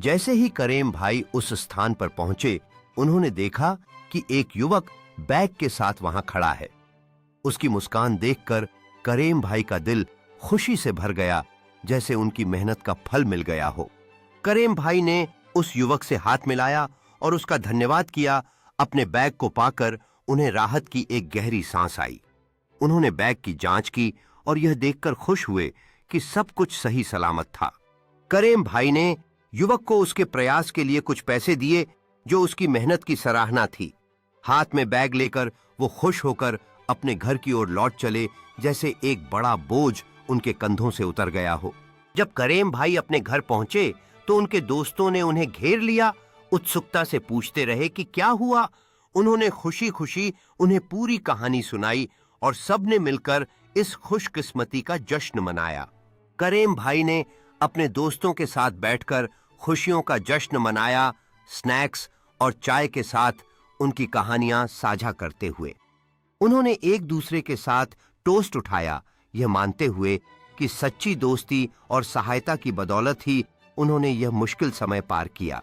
जैसे ही करेम भाई उस स्थान पर पहुंचे, उन्होंने देखा कि एक युवक बैग के साथ वहां खड़ा है। उसकी मुस्कान देखकर करेम भाई का दिल खुशी से भर गया, जैसे उनकी मेहनत का फल मिल गया हो। करेम भाई ने उस युवक से हाथ मिलाया और उसका धन्यवाद किया। अपने बैग को पाकर उन्हें राहत की एक गहरी सांस आई। उन्होंने बैग की जांच की और यह देखकर खुश हुए कि सब कुछ सही सलामत था। करेम भाई ने युवक को उसके प्रयास के लिए कुछ पैसे दिए, जो उसकी मेहनत की सराहना थी। हाथ में बैग लेकर वो खुश होकर अपने घर की ओर लौट चले, जैसे एक बड़ा बोझ उनके कंधों से उतर गया हो। जब करेम भाई अपने घर पहुंचे तो उनके दोस्तों ने उन्हें घेर लिया, उत्सुकता से पूछते रहे कि क्या हुआ। उन्होंने खुशी खुशी उन्हें पूरी कहानी सुनाई और सबने मिलकर इस खुशकिस्मती का जश्न मनाया। करेम भाई ने अपने दोस्तों के साथ बैठकर खुशियों का जश्न मनाया, स्नैक्स और चाय के साथ उनकी कहानियां साझा करते हुए। उन्होंने एक दूसरे के साथ टोस्ट उठाया, यह मानते हुए कि सच्ची दोस्ती और सहायता की बदौलत ही उन्होंने यह मुश्किल समय पार किया।